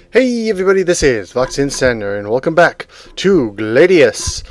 Hey everybody, this is Vox Incender, and welcome back to Gladius.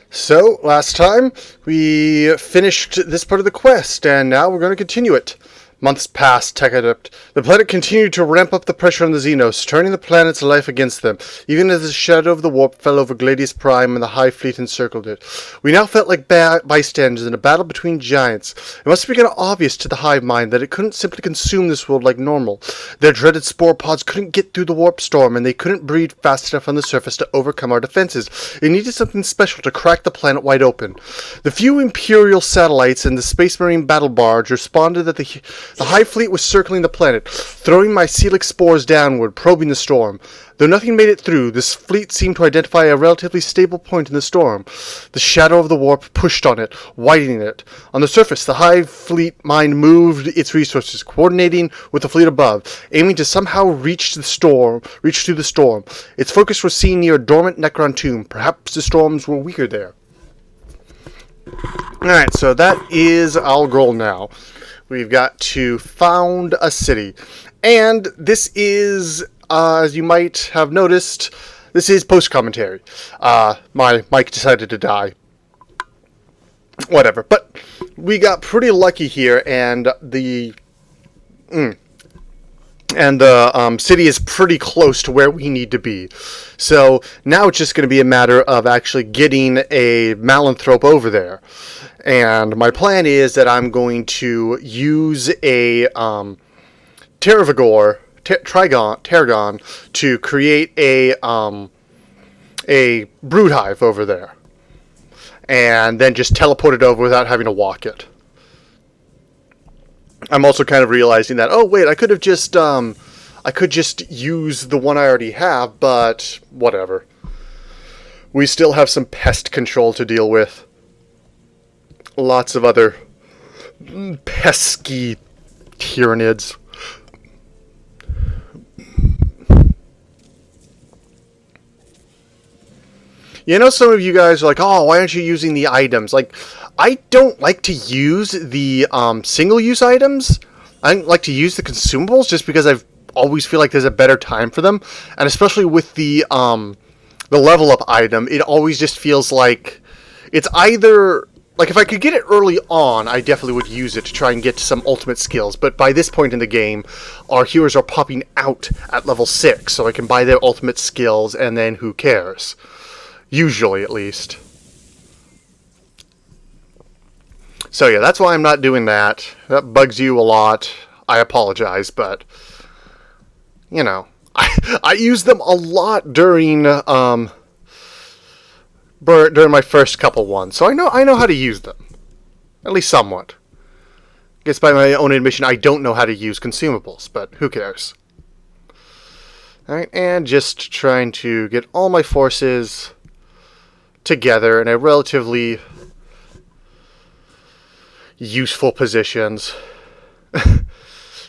So, last time, we finished this part of the quest, and now we're going to continue it. Months passed, Tech Adept. The planet continued to ramp up the pressure on the Xenos, turning the planet's life against them, even as the shadow of the warp fell over Gladius Prime and the Hive Fleet encircled it. We now felt like bystanders in a battle between giants. It must have become obvious to the Hive mind that it couldn't simply consume this world like normal. Their dreaded spore pods couldn't get through the warp storm, and they couldn't breed fast enough on the surface to overcome our defenses. It needed something special to crack the planet wide open. The few Imperial satellites and the Space Marine battle barge responded that the Hive Fleet was circling the planet, throwing mycelic spores downward, probing the storm. Though nothing made it through, this fleet seemed to identify a relatively stable point in the storm. The shadow of the warp pushed on it, widening it. On the surface, the Hive Fleet mind moved its resources, coordinating with the fleet above, aiming to somehow reach through the storm. Its focus was seen near a dormant Necron tomb. Perhaps the storms were weaker there. Alright, so that is our goal now. We've got to found a city. And this is, as you might have noticed, this is post-commentary. My mic decided to die. Whatever. But we got pretty lucky here, and the city is pretty close to where we need to be. So now it's just going to be a matter of actually getting a Malanthrope over there. And my plan is that I'm going to use a Tarragon to create a brood hive over there, and then just teleport it over without having to walk it. I'm also kind of realizing that, oh wait, I could just use the one I already have, but whatever. We still have some pest control to deal with. Lots of other pesky Tyranids. You know, some of you guys are like, oh, why aren't you using the items? Like, I don't like to use the single-use items. I don't like to use the consumables just because I always feel like there's a better time for them. And especially with the level-up item, it always just feels like it's either... Like, if I could get it early on, I definitely would use it to try and get to some ultimate skills. But by this point in the game, our heroes are popping out at level 6, so I can buy their ultimate skills, and then who cares? Usually, at least. So yeah, that's why I'm not doing that. That bugs you a lot. I apologize, but... You know, I use them a lot during my first couple ones, so I know how to use them, at least somewhat. I guess by my own admission, I don't know how to use consumables, but who cares? All right, and just trying to get all my forces together in a relatively useful positions,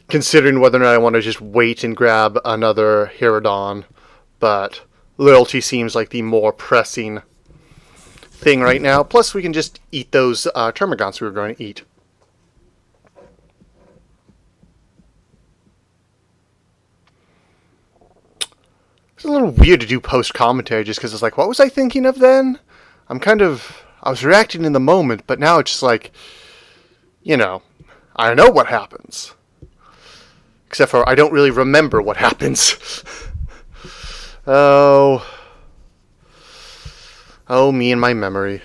considering whether or not I want to just wait and grab another Herodon, but loyalty seems like the more pressing thing right now. Plus, we can just eat those termagants we were going to eat. It's a little weird to do post-commentary just because it's like, what was I thinking of then? I was reacting in the moment, but now it's just like, you know, I know what happens. Except for I don't really remember what happens. Oh, me and my memory.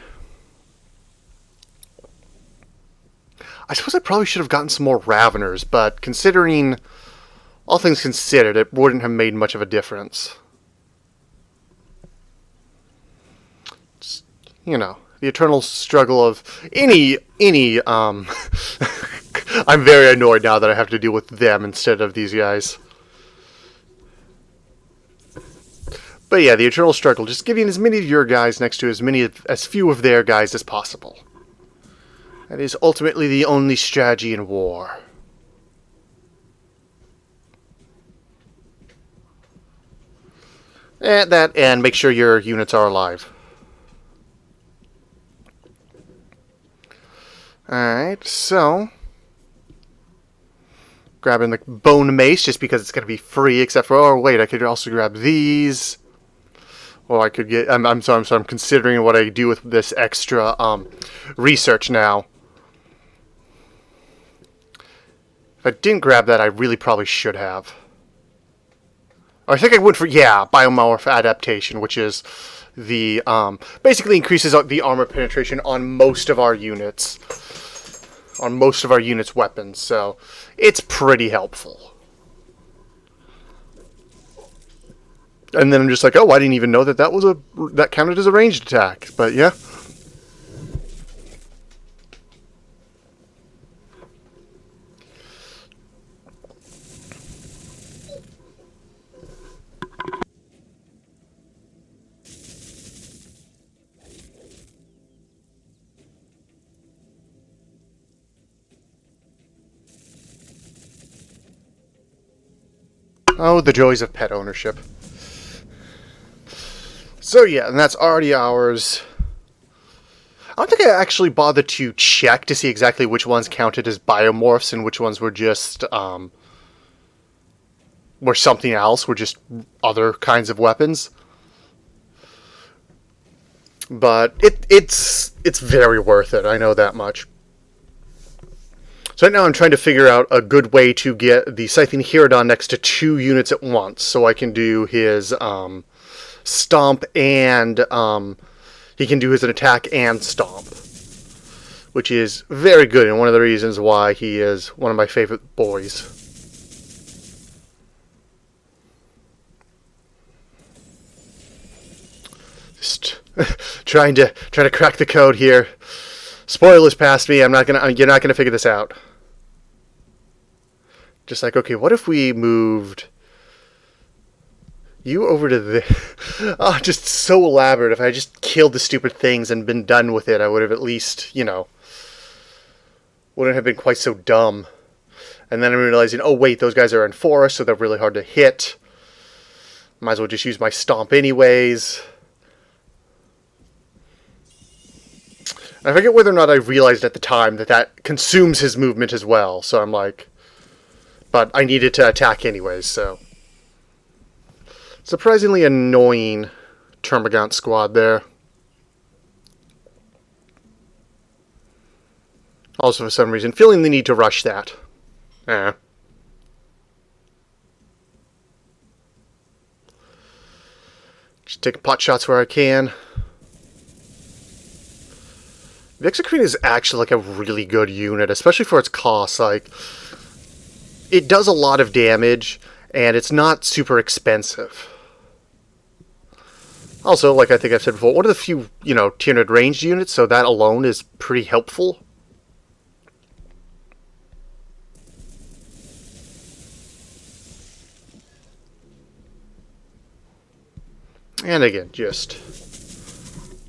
I suppose I probably should have gotten some more Raveners, but considering all things considered, it wouldn't have made much of a difference. Just, you know, the eternal struggle of any I'm very annoyed now that I have to deal with them instead of these guys. But yeah, the eternal struggle, just giving as many of your guys next to as few of their guys as possible. That is ultimately the only strategy in war. And make sure your units are alive. Alright, so... Grabbing the bone mace just because it's going to be free, except for, oh wait, I could also grab these. Or I could get, I'm considering what I do with this extra research now. If I didn't grab that, I really probably should have. I think I would for, yeah, biomorph adaptation, which is the, basically increases the armor penetration on most of our units. On most of our units' weapons, so it's pretty helpful. And then I'm just like, oh, I didn't even know that that counted as a ranged attack, but yeah. Oh, the joys of pet ownership. So yeah, and that's already ours. I don't think I actually bothered to check to see exactly which ones counted as biomorphs and which ones were just, were something else, were just other kinds of weapons. But it's very worth it, I know that much. So right now I'm trying to figure out a good way to get the Scything Herodon next to 2 units at once, so I can do his stomp and he can do his attack and stomp, which is very good and one of the reasons why he is one of my favorite boys. Just trying to crack the code here. Spoilers past me. You're not gonna figure this out. Just like, okay, what if we moved you over to the... Oh, just so elaborate. If I just killed the stupid things and been done with it, I would have at least, wouldn't have been quite so dumb. And then I'm realizing, oh wait, those guys are in forest, so they're really hard to hit. Might as well just use my stomp anyways. I forget whether or not I realized at the time that consumes his movement as well. So I'm like... But I needed to attack anyways, so... Surprisingly annoying Termagant squad there. Also, for some reason, feeling the need to rush that. Just taking pot shots where I can. The Exocrine is actually like a really good unit, especially for its cost. Like, it does a lot of damage, and it's not super expensive. Also, like I think I've said before, one of the few, Tyranid ranged units, so that alone is pretty helpful. And again, just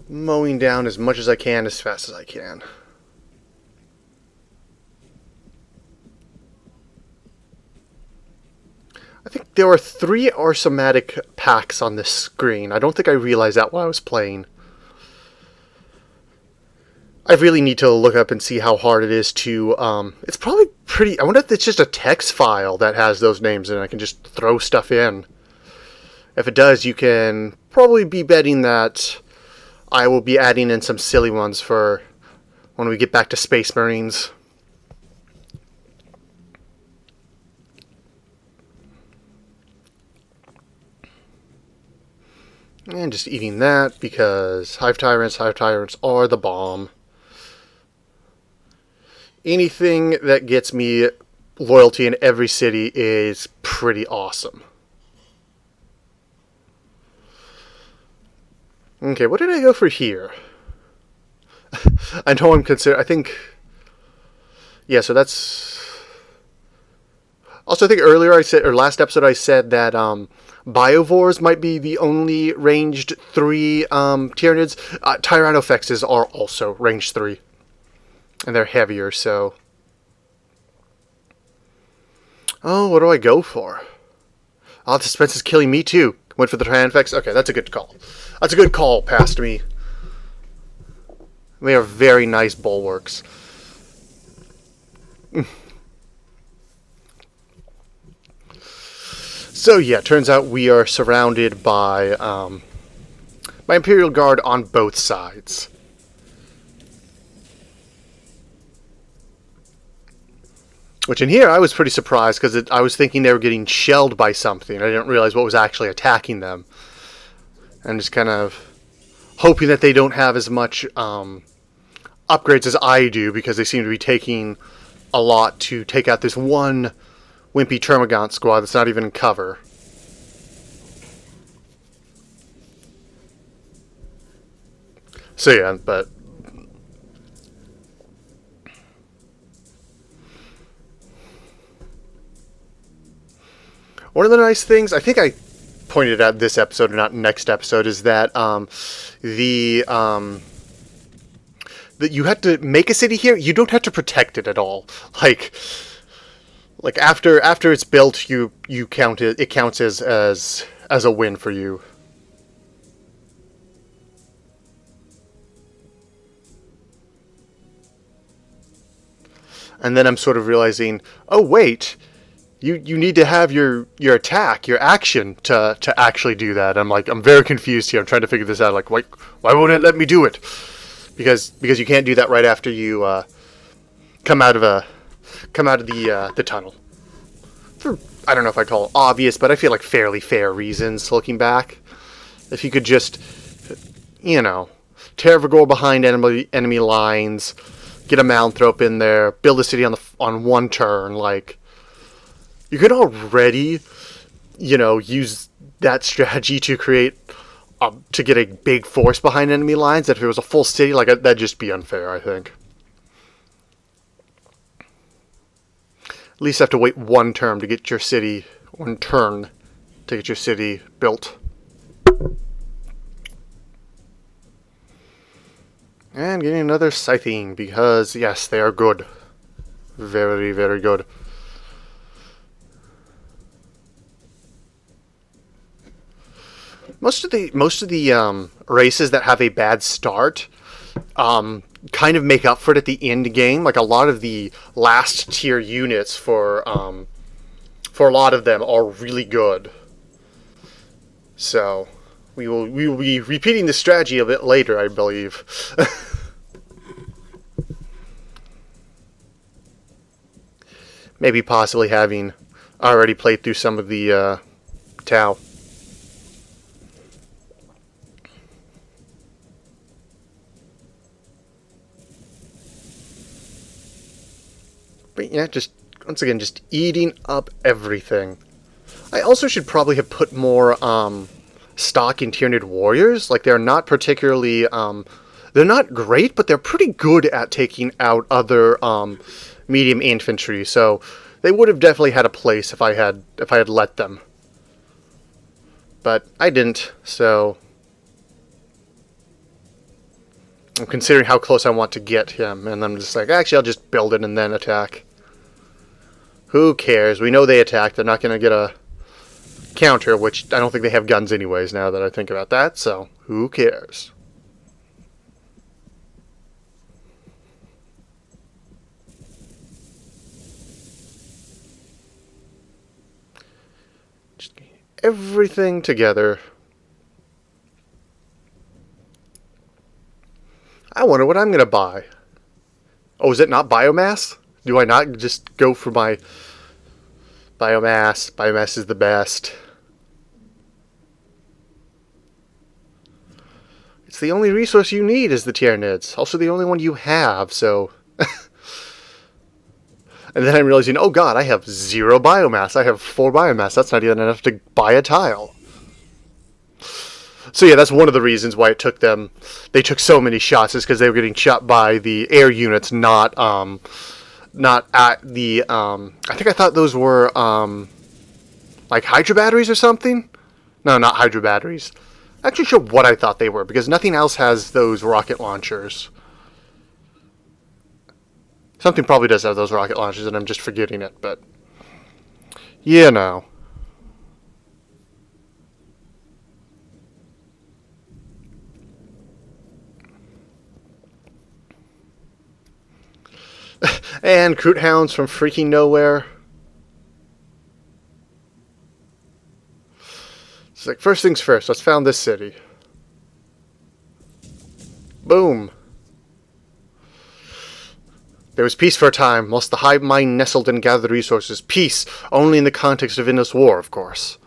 mowing down as much as I can, as fast as I can. I think there were 3 arsomatic packs on this screen. I don't think I realized that while I was playing. I really need to look up and see how hard it is to... it's probably pretty... I wonder if it's just a text file that has those names and I can just throw stuff in. If it does, you can probably be betting that I will be adding in some silly ones for when we get back to Space Marines. And just eating that because Hive Tyrants are the bomb. Anything that gets me loyalty in every city is pretty awesome. Okay, what did I go for here? I know I think... Yeah, so that's... Also, I think earlier I said, or last episode I said that Biovores might be the only ranged 3 Tyranids. Tyrannophexes are also ranged 3. And they're heavier, so... Oh, what do I go for? Oh, the suspense is killing me too. Went for the Tyrannophex? Okay, that's a good call. That's a good call past me. They are very nice bulwarks. So yeah, turns out we are surrounded by Imperial Guard on both sides. Which in here I was pretty surprised because I was thinking they were getting shelled by something. I didn't realize what was actually attacking them. And just kind of hoping that they don't have as much upgrades as I do, because they seem to be taking a lot to take out this one wimpy Termagant squad that's not even in cover. So yeah, but one of the nice things, I think I pointed out this episode, or not next episode, is that that you have to make a city here. You don't have to protect it at all. Like after it's built, you count it. It counts as a win for you. And then I'm sort of realizing, oh wait, you need to have your attack, your action to actually do that. I'm very confused here. I'm trying to figure this out. Like, why won't it let me do it? Because you can't do that right after you come out of the tunnel. For, I don't know if I call it obvious, but I feel like fairly fair reasons looking back. If you could just, Terragor behind enemy lines, get a Malanthrop in there, build a city on one turn, like, you could already, use that strategy to create, to get a big force behind enemy lines. That if it was a full city, like, that'd just be unfair, I think. At least have to wait one turn to get your city built. And getting another Scything, because, yes, they are good. Very, very good. Most of the races that have a bad start kind of make up for it at the end game. Like, a lot of the last tier units for a lot of them are really good. So we will be repeating this strategy a bit later, I believe. Maybe possibly having already played through some of the Tau. But yeah, once again, just eating up everything. I also should probably have put more stock in Tyranid warriors. Like, they're not particularly, they're not great, but they're pretty good at taking out other medium infantry. So they would have definitely had a place if I had let them. But I didn't, so I'm considering how close I want to get him, and I'm just like, actually, I'll just build it and then attack. Who cares? We know they attack. They're not going to get a counter, which I don't think they have guns anyways, now that I think about that, so who cares? Just get everything together. I wonder what I'm going to buy. Oh, is it not biomass? Do I not just go for my biomass? Biomass is the best. It's the only resource you need is the Tyranids. Also the only one you have, so... And then I'm realizing, oh god, I have 0 biomass. I have 4 biomass. That's not even enough to buy a tile. So yeah, that's one of the reasons why they took so many shots, is because they were getting shot by the air units, not at the, I thought those were, like Hydra batteries or something? No, not Hydra batteries. I'm actually sure what I thought they were, because nothing else has those rocket launchers. Something probably does have those rocket launchers, and I'm just forgetting it, but... And Croot Hounds from freaking nowhere. It's like, first things first, let's found this city. Boom. There was peace for a time, whilst the hive mind nestled and gathered resources. Peace, only in the context of endless war, of course.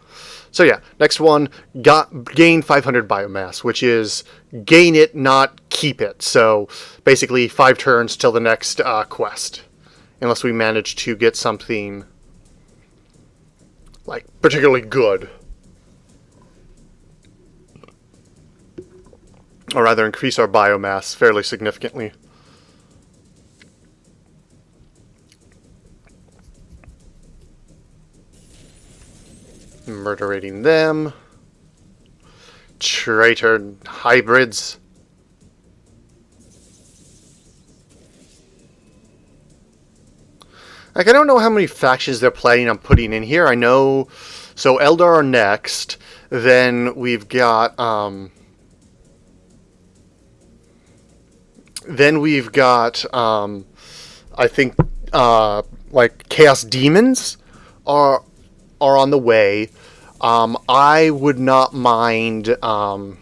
So yeah, next one, gain 500 biomass, which is gain it, not keep it. So basically 5 turns till the next quest. Unless we manage to get something, like, particularly good. Or rather, increase our biomass fairly significantly. Murderating them. Traitor hybrids. Like, I don't know how many factions they're planning on putting in here. I know... So, Eldar are next. Then we've got... I think, like, Chaos Demons are on the way. I would not mind, I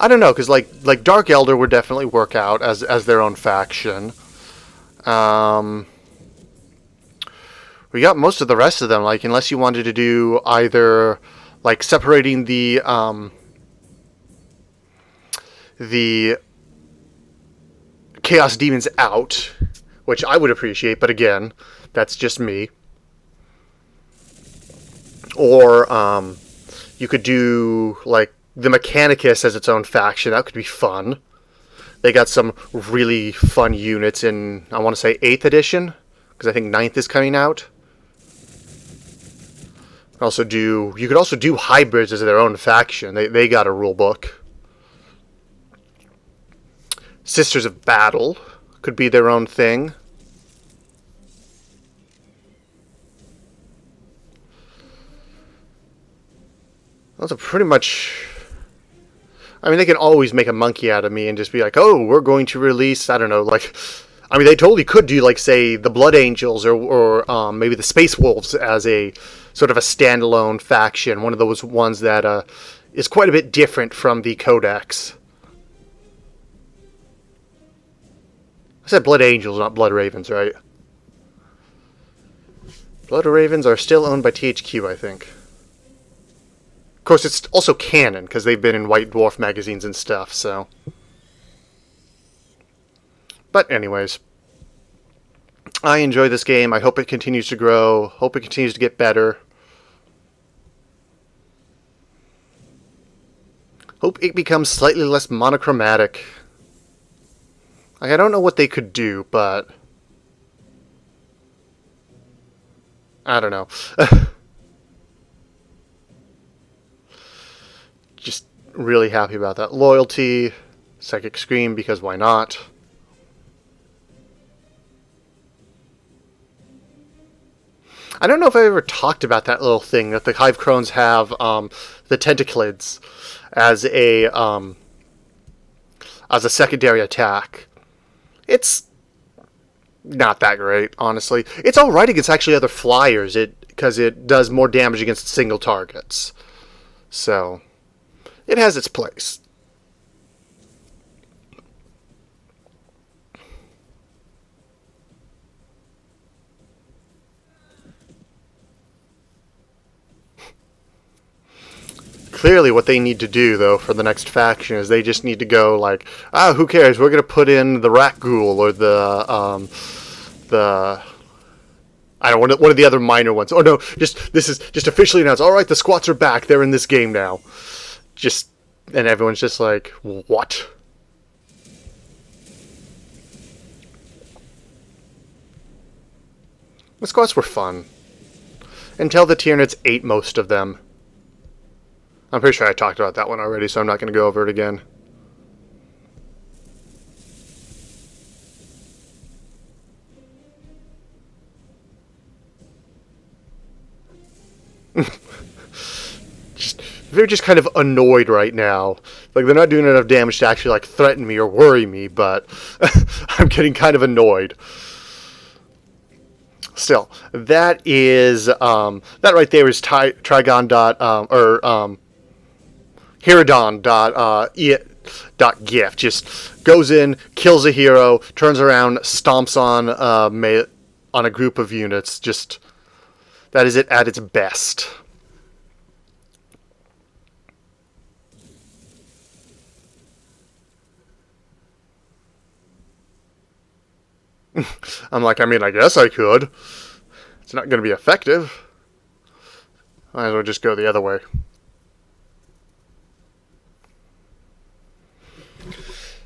don't know, because, like Dark Elder would definitely work out as their own faction. We got most of the rest of them, like, unless you wanted to do either, like, separating the Chaos Demons out, which I would appreciate, but again, that's just me. Or, you could do, like, the Mechanicus as its own faction. That could be fun. They got some really fun units in, I want to say, 8th edition, because I think 9th is coming out. You could also do hybrids as their own faction. They got a rule book. Sisters of Battle could be their own thing. Those are pretty much... I mean, they can always make a monkey out of me and just be like, oh, we're going to release, I don't know, like... I mean, they totally could do, like, say, the Blood Angels or maybe the Space Wolves as a sort of a standalone faction. One of those ones that is quite a bit different from the Codex. I said Blood Angels, not Blood Ravens, right? Blood Ravens are still owned by THQ, I think. Of course, it's also canon, because they've been in White Dwarf magazines and stuff, so... But anyways, I enjoy this game. I hope it continues to grow. Hope it continues to get better. Hope it becomes slightly less monochromatic. Like, I don't know what they could do, but... I don't know. Just really happy about that. Loyalty, Psychic Scream, because why not? I don't know if I ever talked about that little thing that the Hive Crones have, the Tentaclids, as a secondary attack. It's not that great, honestly. It's alright against actually other flyers, because it does more damage against single targets. So, it has its place. Clearly what they need to do, though, for the next faction is they just need to go, like, who cares? We're going to put in the Rat Ghoul or I don't know, one of the other minor ones. Oh, no, this is just officially announced. All right, the squats are back. They're in this game now. And everyone's just like, what? The squats were fun. Until the Tyranids ate most of them. I'm pretty sure I talked about that one already, so I'm not going to go over it again. They're just kind of annoyed right now. Like, they're not doing enough damage to actually, like, threaten me or worry me, but I'm getting kind of annoyed. Still, that is that right there is Trigon dot Hiradon dot gift. Just goes in, kills a hero, turns around, stomps on a group of units. Just that is it at its best. I'm like, I mean, I guess I could. It's not going to be effective. Might as well just go the other way.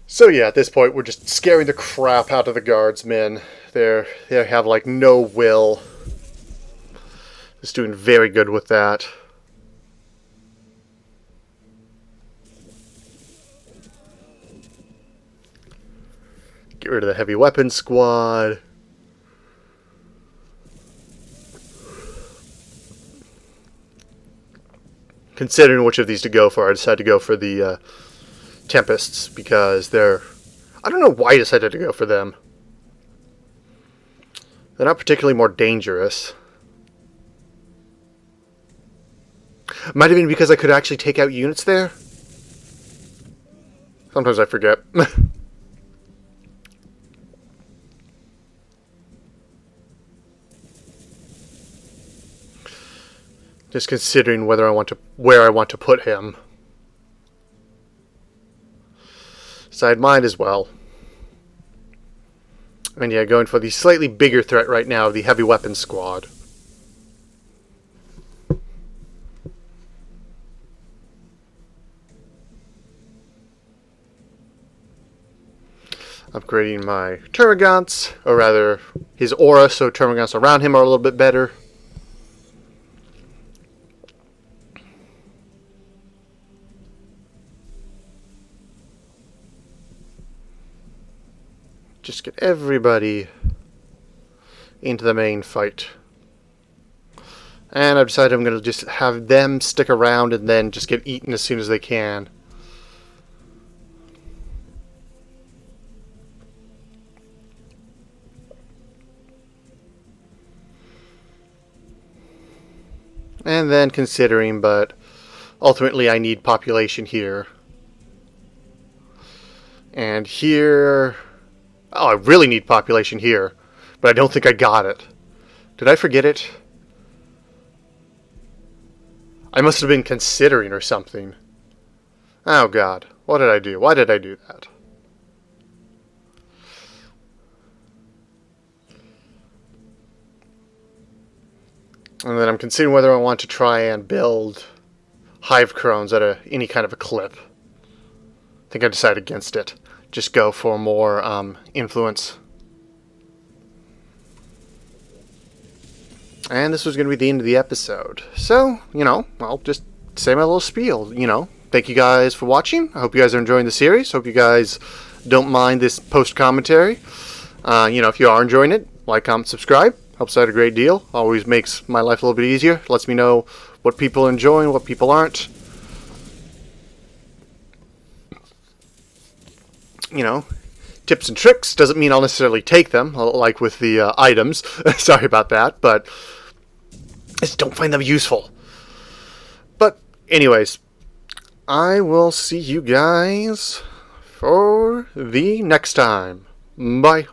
So yeah, at this point, we're just scaring the crap out of the guardsmen. They have like no will. Just doing very good with that. Get rid of the heavy weapons squad. Considering which of these to go for, I decided to go for the Tempests because they're... I don't know why I decided to go for them. They're not particularly more dangerous. Might have been because I could actually take out units there. Sometimes I forget. Just considering where I want to put him. So I might as well. And yeah, going for the slightly bigger threat right now of the heavy weapons squad. Upgrading my Termagants, or rather his aura, so Termagants around him are a little bit better. Just get everybody into the main fight. And I've decided I'm going to just have them stick around and then just get eaten as soon as they can. And then considering, but ultimately I need population here. And here... Oh, I really need population here, but I don't think I got it. Did I forget it? I must have been considering or something. Oh god, what did I do? Why did I do that? And then I'm considering whether I want to try and build hive crones at any kind of a clip. I think I decided against it. Just go for more influence. And this was going to be the end of the episode. So, I'll just say my little spiel, Thank you guys for watching. I hope you guys are enjoying the series. Hope you guys don't mind this post-commentary. If you are enjoying it, like, comment, subscribe. Helps out a great deal. Always makes my life a little bit easier. Lets me know what people are enjoying, what people aren't. Tips and tricks doesn't mean I'll necessarily take them, like with the items. Sorry about that, but I just don't find them useful. But anyways, I will see you guys for the next time. Bye.